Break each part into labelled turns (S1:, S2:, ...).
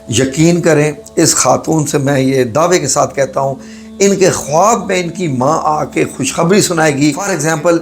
S1: یقین کریں اس خاتون سے میں یہ دعوے کے ساتھ کہتا ہوں، ان کے خواب میں ان کی ماں آ کے خوشخبری سنائے گی۔ فار ایگزامپل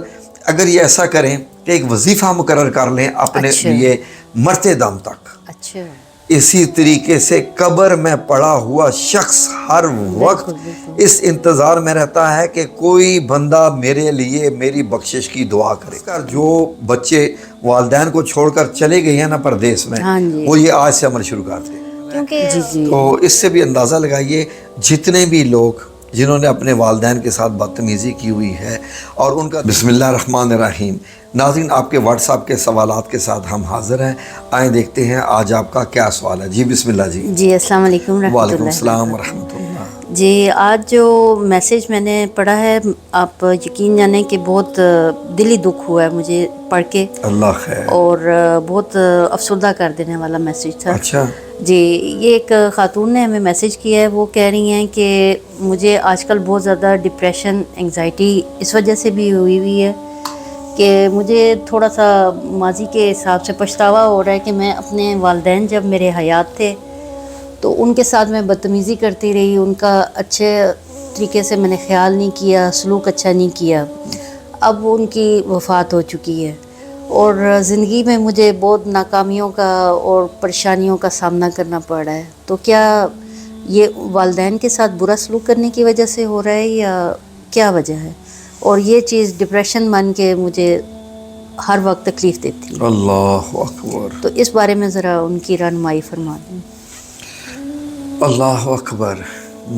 S1: اگر یہ ایسا کریں کہ ایک وظیفہ مقرر کر لیں اپنے لیے مرتے دم تک،
S2: اچھا،
S1: اسی طریقے سے قبر میں پڑا ہوا شخص ہر وقت اس انتظار میں رہتا ہے کہ کوئی بندہ میرے لیے میری بخشش کی دعا کرے۔ جو بچے والدین کو چھوڑ کر چلے گئے ہیں نا پردیس میں، وہ یہ آج سے عمل شروع کرتے ہیں،
S2: کیونکہ
S1: تو اس سے بھی اندازہ لگائیے جتنے بھی لوگ جنہوں نے اپنے والدین کے ساتھ بدتمیزی کی ہوئی ہے اور ان کا۔ بسم اللہ الرحمن الرحیم۔ ناظرین، آپ کے واٹس ایپ کے سوالات کے ساتھ ہم حاضر ہیں، آئیں دیکھتے ہیں آج آپ کا کیا سوال ہے۔ جی بسم اللہ جی۔
S2: جی السلام علیکم رحمۃ اللہ۔
S1: وعلیکم السلام ورحمۃ اللہ۔
S2: جی آج جو میسیج میں نے پڑھا ہے، آپ یقین جانیں کہ بہت دلی دکھ ہوا ہے مجھے پڑھ کے،
S1: اللہ خیر۔
S2: اور بہت افسردہ کر دینے والا میسیج تھا۔
S1: اچھا
S2: جی، یہ ایک خاتون نے ہمیں میسیج کیا ہے، وہ کہہ رہی ہیں کہ مجھے آج کل بہت زیادہ ڈپریشن، انگزائٹی اس وجہ سے بھی ہوئی ہے کہ مجھے تھوڑا سا ماضی کے حساب سے پچھتاوا ہو رہا ہے کہ میں اپنے والدین جب میرے حیات تھے تو ان کے ساتھ میں بدتمیزی کرتی رہی، ان کا اچھے طریقے سے میں نے خیال نہیں کیا، سلوک اچھا نہیں کیا۔ اب ان کی وفات ہو چکی ہے اور زندگی میں مجھے بہت ناکامیوں کا اور پریشانیوں کا سامنا کرنا پڑ رہا ہے، تو کیا یہ والدین کے ساتھ برا سلوک کرنے کی وجہ سے ہو رہا ہے یا کیا وجہ ہے؟ اور یہ چیز ڈپریشن مان کے مجھے ہر وقت تکلیف دیتی ہے۔
S1: اللہ اکبر،
S2: تو اس بارے میں ذرا ان کی رہنمائی فرما دیں۔
S1: اللہ اکبر۔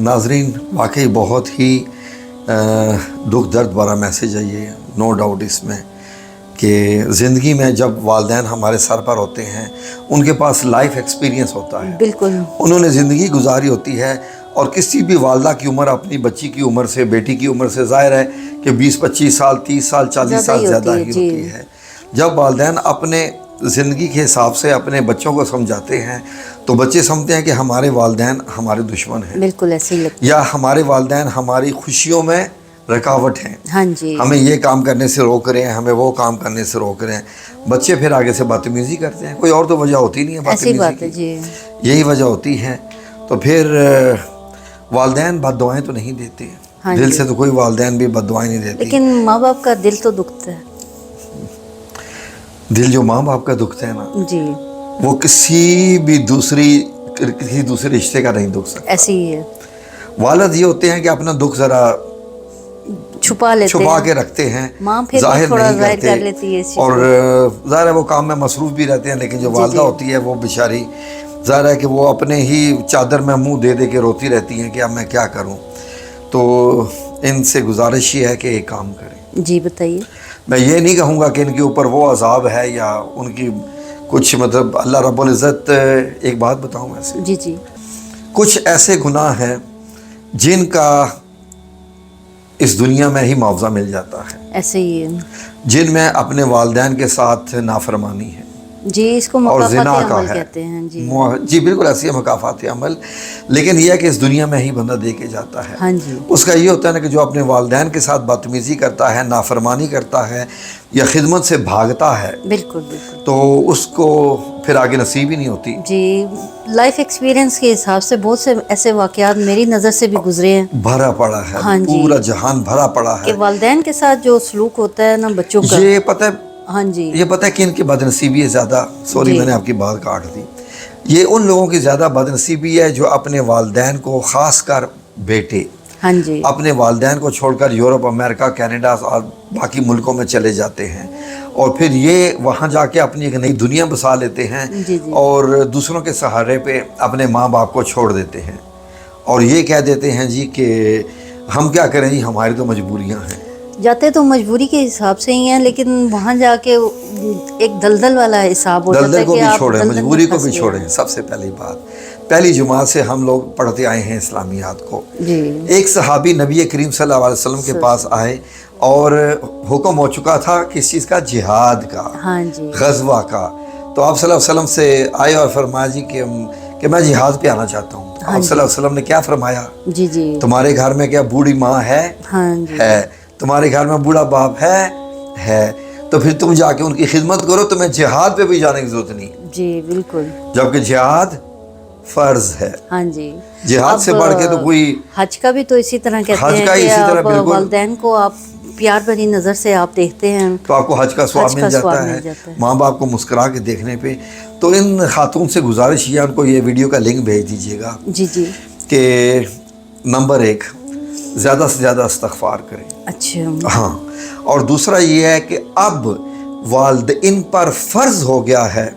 S1: ناظرین، واقعی بہت ہی دکھ درد بھرا میسیج ہے یہ، نو ڈاؤٹ اس میں کہ زندگی میں جب والدین ہمارے سر پر ہوتے ہیں ان کے پاس لائف ایکسپیرینس ہوتا ہے،
S2: بالکل،
S1: انہوں نے زندگی گزاری ہوتی ہے، اور کسی بھی والدہ کی عمر اپنی بچی کی عمر سے، بیٹی کی عمر سے ظاہر ہے کہ 20-25 سال، 30 سال، 40 سال زیادہ ہی ہوتی ہے۔ جب والدین اپنے زندگی کے حساب سے اپنے بچوں کو سمجھاتے ہیں تو بچے سمجھتے ہیں کہ ہمارے والدین ہمارے دشمن ہیں،
S2: بالکل ایسے ہی لگتا ہے،
S1: یا ہمارے والدین ہماری خوشیوں میں رکاوٹ ہیں،
S2: ہاں جی،
S1: ہمیں یہ کام کرنے سے روک رہے ہیں، ہمیں وہ کام کرنے سے روک رہے ہیں۔ بچے پھر آگے سے بدتمیزی کرتے ہیں، کوئی اور تو وجہ ہوتی نہیں ہے
S2: ایسی بات ہے
S1: بدتمیزی کی،
S2: جی،
S1: یہی وجہ ہوتی ہے۔ تو پھر والدین بد دعائیں تو نہیں دیتے، دل سے تو کوئی والدین بھی بد دعائیں نہیں دیتی،
S2: لیکن ماں باپ کا دل تو دکھتا ہے۔
S1: دل جو ماں باپ کا دکھتا ہے نا،
S2: جی،
S1: وہ کسی دوسرے رشتے کا نہیں دکھ سکتا۔
S2: ایسے ہی ہے،
S1: والد یہ ہوتے ہیں کہ اپنا دکھ ذرا چھپا کے رکھتے ہیں،
S2: ماں پھر
S1: ظاہر
S2: تھوڑا
S1: نہیں
S2: ظاہر
S1: کرتے،
S2: کر لیتی ہے اس چیز
S1: اور
S2: کو۔
S1: ظاہر ہے وہ کام میں مصروف بھی رہتے ہیں، لیکن جو والدہ ہوتی ہے وہ بیچاری ظاہر ہے کہ وہ اپنے ہی چادر میں منہ دے دے کے روتی رہتی ہیں کہ اب میں کیا کروں۔ تو ان سے گزارش یہ ہے کہ ایک کام کریں۔
S2: جی بتائیے۔
S1: میں یہ نہیں کہوں گا کہ ان کے اوپر وہ عذاب ہے یا ان کی کچھ مطلب، اللہ رب العزت، ایک بات بتاؤں ایسے،
S2: جی جی،
S1: کچھ ایسے گناہ ہیں جن کا اس دنیا میں ہی معاوضہ مل جاتا ہے،
S2: ایسے ہی ہے
S1: جن میں اپنے والدین کے ساتھ نافرمانی ہے
S2: جی، اس کو
S1: اور زنا
S2: مکافات
S1: کا
S2: عمل
S1: ہے۔
S2: کہتے ہیں جی،
S1: جی بالکل ایسی ہے مکافات عمل، لیکن یہ ہے کہ اس دنیا میں ہی بندہ دے کے جاتا ہے۔
S2: ہاں جی،
S1: اس کا یہ ہوتا ہے نا کہ جو اپنے والدین کے ساتھ بدتمیزی کرتا ہے، نافرمانی کرتا ہے یا خدمت سے بھاگتا ہے،
S2: بالکل بالکل،
S1: تو اس کو پھر آگے نصیب ہی نہیں ہوتی۔
S2: جی لائف ایکسپیرینس کے حساب سے بہت سے ایسے واقعات میری نظر سے بھی گزرے ہیں،
S1: بھرا پڑا ہے،
S2: ہاں جی،
S1: پورا جہان بھرا پڑا ہے
S2: کہ والدین کے ساتھ جو سلوک ہوتا ہے نا بچوں کا،
S1: یہ پتہ ہے،
S2: ہاں جی،
S1: یہ پتہ ہے کہ ان کی بدنصیبی ہے زیادہ، سوری
S2: جی،
S1: میں نے آپ کی بات کاٹ دی، یہ ان لوگوں کی زیادہ بدنصیبی ہے جو اپنے والدین کو، خاص کر بیٹے،
S2: ہاں جی،
S1: اپنے والدین کو چھوڑ کر یورپ، امریکہ، کینیڈا اور باقی ملکوں میں چلے جاتے ہیں، اور پھر یہ وہاں جا کے اپنی ایک نئی دنیا بسا لیتے ہیں،
S2: جی جی،
S1: اور دوسروں کے سہارے پہ اپنے ماں باپ کو چھوڑ دیتے ہیں، اور یہ کہہ دیتے ہیں جی کہ ہم کیا کریں جی، ہماری تو مجبوریاں ہیں۔
S2: جاتے تو مجبوری کے حساب سے ہی ہیں، لیکن وہاں جا کے ایک دلدل والا حساب ہو جاتا ہے
S1: دلدل کو
S2: کہ
S1: بھی
S2: آپ
S1: چھوڑیں،
S2: دلدل میں
S1: مجبوری کو
S2: پھنس
S1: بھی
S2: گئے
S1: چھوڑیں۔
S2: ہیں۔
S1: سب سے پہلی بات، پہلی جماعت سے ہم لوگ پڑھتے آئے ہیں اسلامیات کو۔
S2: جی،
S1: ایک صحابی نبی کریم صلی اللہ علیہ وسلم کے پاس آئے اور حکم ہو چکا تھا کس چیز کا؟ جہاد کا،
S2: ہاں جی،
S1: غزوہ کا۔ تو آپ صلی اللہ علیہ وسلم سے آئے اور فرمایا جی کہ میں جہاد پہ آنا چاہتا ہوں۔ آپ صلی اللہ علیہ وسلم نے کیا فرمایا؟
S2: جی جی،
S1: تمہارے گھر میں کیا بوڑھی ماں ہے؟
S2: ہاں جی،
S1: ہے۔ تمہارے گھر میں بوڑھا باپ ہے، تو پھر تم جا کے ان کی خدمت کرو، تمہیں جہاد پہ بھی جانے کی ضرورت نہیں،
S2: جی بالکل،
S1: جبکہ جہاد فرض ہے.
S2: ہاں جی.
S1: جہاد سے بڑھ کے تو کوئی.
S2: حج کا بھی تو اسی طرح کہتے
S1: حج
S2: ہیں
S1: کا
S2: کہ
S1: اسی طرح
S2: آپ
S1: بالکل
S2: والدین کو آپ پیار بھری نظر سے آپ دیکھتے ہیں
S1: تو آپ کو حج کا ثواب مل جاتا ہے. ماں باپ کو مسکرا کے دیکھنے پہ. تو ان خاتون سے گزارش یہ ان کو یہ ویڈیو کا لنک بھیج دیجیے گا.
S2: جی جی.
S1: کہ نمبر 1 زیادہ سے زیادہ استغفار کریں.
S2: اچھا.
S1: ہاں. اور دوسرا یہ ہے کہ اب والدین پر فرض ہو گیا ہے،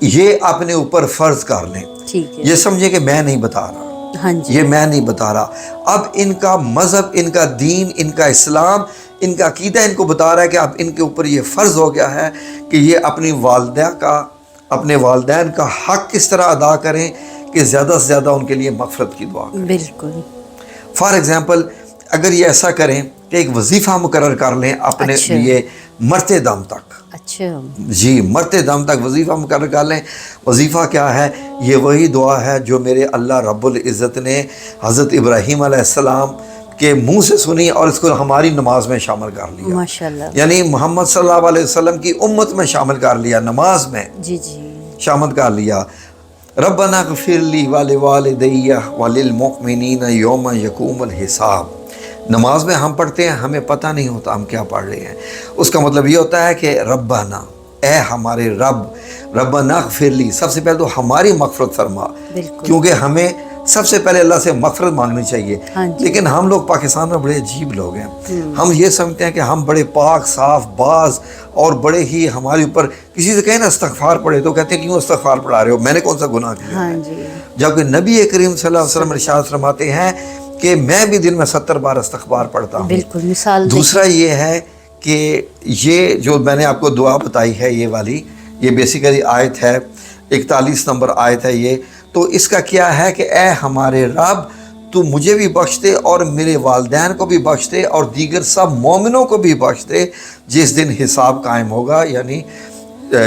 S1: یہ اپنے اوپر فرض کر لیں.
S2: ٹھیک ہے.
S1: یہ سمجھے کہ میں نہیں بتا رہا.
S2: ہاں جی.
S1: یہ میں نہیں بتا رہا. اب ان کا مذہب، ان کا دین، ان کا اسلام، ان کا عقیدہ ان کو بتا رہا ہے کہ اب ان کے اوپر یہ فرض ہو گیا ہے کہ یہ اپنی والدہ کا، اپنے والدین کا حق کس طرح ادا کریں کہ زیادہ سے زیادہ ان کے لیے مغفرت کی دعا کریں.
S2: بالکل.
S1: فار ایگزامپل اگر یہ ایسا کریں کہ ایک وظیفہ مقرر کر لیں اپنے
S2: اچھا.
S1: لیے مرتے دم تک.
S2: اچھا.
S1: جی مرتے دم تک وظیفہ مقرر کر لیں. وظیفہ کیا ہے؟ یہ وہی دعا ہے جو میرے اللہ رب العزت نے حضرت ابراہیم علیہ السلام کے منہ سے سنی اور اس کو ہماری نماز میں شامل کر لیا.
S2: ماشاءاللہ.
S1: یعنی محمد صلی اللہ علیہ وسلم کی امت میں شامل کر لیا، نماز میں
S2: جی جی.
S1: شامل کر لیا. ربنا اغفر لی ولوالدی وللمؤمنین یوم یقوم الحساب. نماز میں ہم پڑھتے ہیں، ہمیں پتہ نہیں ہوتا ہم کیا پڑھ رہے ہیں. اس کا مطلب یہ ہوتا ہے کہ ربنا، اے ہمارے رب، ربنا اغفر لی، سب سے پہلے تو ہماری مغفرت فرما.
S2: بالکل.
S1: کیونکہ ہمیں سب سے پہلے اللہ سے مغفرت مانگنی چاہیے.
S2: ہاں جی.
S1: لیکن ہم لوگ پاکستان میں بڑے عجیب لوگ ہیں. ہم یہ سمجھتے ہیں کہ ہم بڑے پاک صاف باز اور بڑے ہی ہمارے اوپر کسی سے کہیں نا استغفار پڑھے تو کہتے ہیں کیوں استغفار پڑھا رہے ہو، میں نے کون سا گناہ کیا.
S2: ہاں جی.
S1: جبکہ نبی کریم صلی اللہ علیہ وسلم ارشاد فرماتے ہیں کہ میں بھی دن میں 70 بار استغفار پڑھتا ہوں.
S2: بالکل. مثال
S1: دوسرا یہ ہے کہ یہ جو میں نے آپ کو دعا بتائی ہے یہ والی، یہ بیسیکلی آیت ہے 41 نمبر آیت ہے یہ. تو اس کا کیا ہے کہ اے ہمارے رب تو مجھے بھی بخش دے اور میرے والدین کو بھی بخش دے اور دیگر سب مومنوں کو بھی بخش دے جس دن حساب قائم ہوگا، یعنی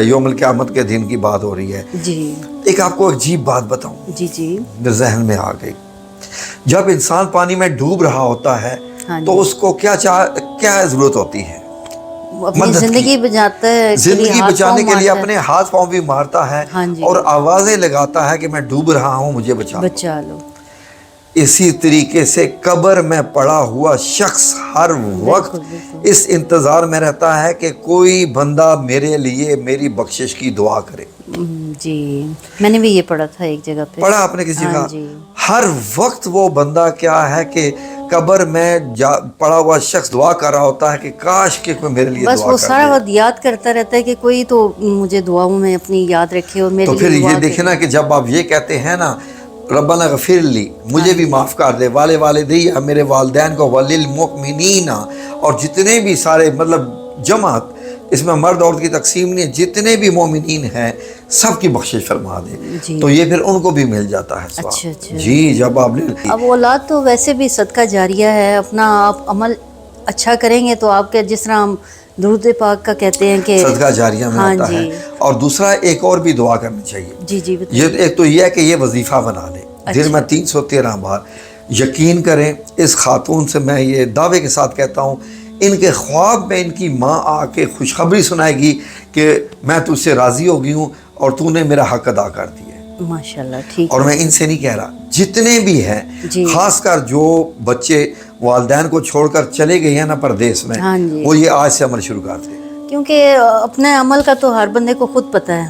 S1: یوم القیامت کے دن کی بات ہو رہی ہے.
S2: جی.
S1: ایک آپ کو عجیب بات بتاؤں،
S2: جی جی.
S1: میرے ذہن میں آ گئی. جب انسان پانی میں ڈوب رہا ہوتا ہے تو اس کو کیا ضرورت ہوتی ہے؟
S2: اپنی زندگی بچاتا ہے،
S1: زندگی بچانے کے لیے اپنے ہاتھ پاؤں بھی مارتا ہے اور آوازیں لگاتا ہے کہ میں ڈوب رہا ہوں، مجھے بچا لو. اسی طریقے سے قبر میں پڑا ہوا شخص ہر وقت اس انتظار میں رہتا ہے کہ کوئی بندہ میرے لیے میری بخشش کی دعا کرے.
S2: جی میں نے بھی یہ پڑھا تھا ایک جگہ پہ.
S1: پڑھا آپ نے کسی جگہ؟ ہر وقت وہ بندہ کیا ہے کہ قبر میں پڑا ہوا شخص دعا کر رہا ہوتا ہے کہ کاش کہ کوئی میرے لیے دعا کر دے.
S2: بس وہ سارا وقت یاد کرتا رہتا ہے کہ کوئی تو مجھے دعاؤں میں اپنی یاد رکھے اور میرے لیے.
S1: تو پھر یہ دیکھیں نا کہ جب آپ یہ کہتے ہیں نا ربنا غفر لی، مجھے بھی معاف کر دے، والدی، میرے والدین کو، وللمؤمنین، اور جتنے بھی سارے مطلب جماعت، اس میں مرد عورت کی تقسیم نہیں ہے، جتنے بھی مومنین ہیں سب کی بخشش فرما دے.
S2: جی.
S1: تو یہ پھر ان کو بھی مل جاتا ہے.
S2: اچھا.
S1: جی جب آپ نے
S2: اب اولاد تو ویسے بھی صدقہ جاریہ ہے، اپنا آپ عمل اچھا کریں گے تو آپ کے جس طرح ہم درود پاک کا کہتے ہیں کہ
S1: صدقہ جاریہ میں آتا ہے. اور دوسرا ایک اور بھی دعا کرنی چاہیے.
S2: جی جی.
S1: یہ ایک تو یہ ہے کہ یہ وظیفہ بنا لیں دن میں 313 بار. یقین کریں اس خاتون سے میں یہ دعوے کے ساتھ کہتا ہوں، ان کے خواب میں ان کی ماں آ کے خوشخبری سنائے گی کہ میں تجھ سے راضی ہو گئی ہوں اور تو نے میرا حق ادا کر دیا ہے.
S2: ماشاءاللہ. ٹھیک.
S1: اور میں ان سے نہیں کہہ رہا، جتنے بھی ہیں خاص کر جو بچے والدین کو چھوڑ کر چلے گئے ہیں نا پردیس میں، وہ یہ آج سے عمل شروع کرتے ہیں.
S2: کیونکہ اپنے عمل کا تو ہر بندے کو خود پتہ ہے.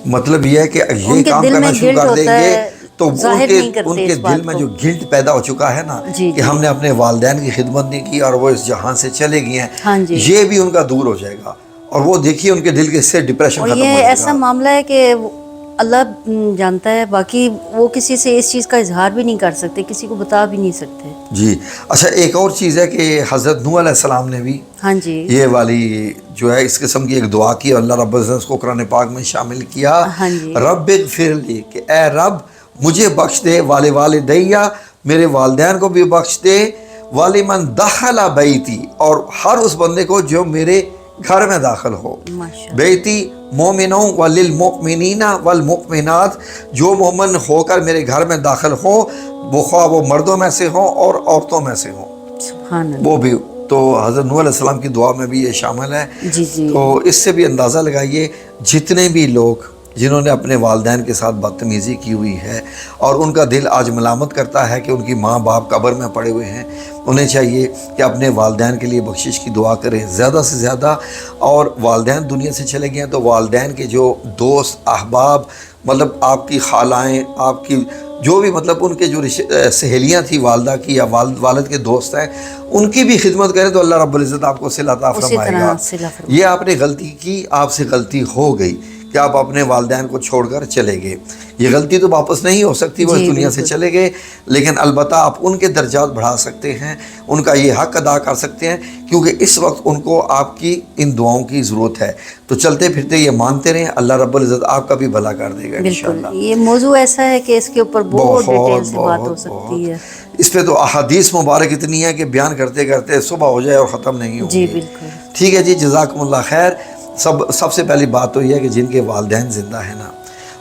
S1: مطلب یہ ہے کہ یہ کام کرنا شروع کر دیں گے تو ان کے دل میں جو گلٹ پیدا ہو چکا ہے نا کہ ہم نے اپنے والدین کی خدمت نہیں کی اور وہ اس جہان سے چلے گئے ہیں، یہ بھی ان کا دور ہو جائے گا. اور وہ دیکھیے ان کے دل کے سے ڈپریشن ختم ہو جائے گا.
S2: یہ ایسا معاملہ ہے کہ اللہ جانتا ہے، باقی وہ کسی سے اس چیز کا اظہار بھی نہیں کر سکتے، کسی کو بتا بھی نہیں سکتے. جی.
S1: اچھا ایک اور چیز ہے کہ حضرت نوح علیہ السلام نے بھی یہ والی جو ہے اس قسم کی ایک دعا کی، اللہ رب العزت کو قرآن پاک میں شامل کیا. رب اغفر لی، کہ اے رب مجھے بخش دے، والدیہ، میرے والدین کو بھی بخش دے، ولمن دخل بیتی، اور ہر اس بندے کو جو میرے گھر میں داخل ہو. بیتی مومنوں وللمؤمنین والمؤمنات، جو مومن ہو کر میرے گھر میں داخل ہو، وہ خواہ وہ مردوں میں سے ہوں اور عورتوں میں سے ہوں، وہ بھی. تو حضرت نوح علیہ السلام کی دعا میں بھی یہ شامل ہے. تو اس سے بھی اندازہ لگائیے جتنے بھی لوگ جنہوں نے اپنے والدین کے ساتھ بدتمیزی کی ہوئی ہے اور ان کا دل آج ملامت کرتا ہے کہ ان کی ماں باپ قبر میں پڑے ہوئے ہیں، انہیں چاہیے کہ اپنے والدین کے لیے بخشش کی دعا کریں زیادہ سے زیادہ. اور والدین دنیا سے چلے گئے ہیں تو والدین کے جو دوست احباب، مطلب آپ کی خالائیں، آپ کی جو بھی مطلب ان کے جو سہیلیاں تھیں والدہ کی یا والد کے دوست ہیں، ان کی بھی خدمت کریں تو اللہ رب العزت آپ کو صلہ عطا فرمائے گا. یہ آپ نے غلطی کی، آپ سے غلطی ہو گئی کہ آپ اپنے والدین کو چھوڑ کر چلے گئے. یہ غلطی تو واپس نہیں ہو سکتی، وہ اس دنیا سے چلے گئے، لیکن البتہ آپ ان کے درجات بڑھا سکتے ہیں، ان کا یہ حق ادا کر سکتے ہیں، کیونکہ اس وقت ان کو آپ کی ان دعاؤں کی ضرورت ہے. تو چلتے پھرتے یہ مانتے رہیں، اللہ رب العزت آپ کا بھی بھلا کر دے گا انشاءاللہ.
S2: یہ موضوع ایسا ہے کہ اس کے اوپر بہت ڈیٹیل سے بات ہو سکتی ہے.
S1: اس پہ تو احادیث مبارک اتنی ہے کہ بیان کرتے کرتے صبح ہو جائے اور ختم نہیں ہوگی.
S2: جی بالکل.
S1: ٹھیک ہے جی، جزاکم اللہ خیر. سب سے پہلی بات تو یہ ہے کہ جن کے والدین زندہ ہیں نا،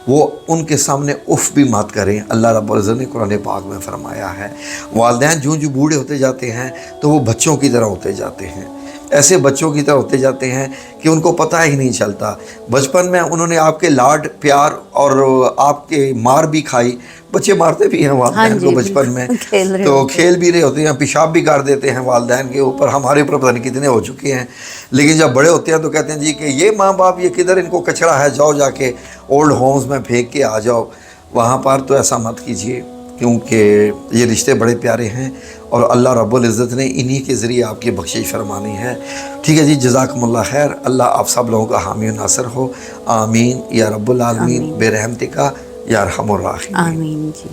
S1: وہ ان کے سامنے اف بھی مت کریں. اللہ رب العزت نے قرآن پاک میں فرمایا ہے والدین جو بوڑھے ہوتے جاتے ہیں تو وہ بچوں کی طرح ہوتے جاتے ہیں، ایسے بچوں کی طرح ہوتے جاتے ہیں کہ ان کو پتہ ہی نہیں چلتا. بچپن میں انہوں نے آپ کے لاڈ پیار اور آپ کے مار بھی کھائی. بچے مارتے بھی ہیں والدین کو بچپن میں، تو کھیل بھی رہے ہوتے ہیں، پیشاب بھی کر دیتے ہیں والدین کے اوپر. ہمارے اوپر پتہ نہیں کتنے ہو چکے ہیں. لیکن جب بڑے ہوتے ہیں تو کہتے ہیں جی کہ یہ ماں باپ یہ کدھر، ان کو کچڑا ہے، جاؤ جا کے اولڈ ہومز میں پھینک کے آ جاؤ. وہاں پر تو ایسا مت کیجیے، کیونکہ یہ رشتے بڑے پیارے ہیں اور اللہ رب العزت نے انہی کے ذریعے آپ کی بخشش فرمانی ہے. ٹھیک ہے جی، جزاکم اللہ خیر. اللہ آپ سب لوگوں کا حامی و ناصر ہو. آمین یا رب العالمین، بے رحمتک یا ارحم الراحمین.
S2: آمین جی.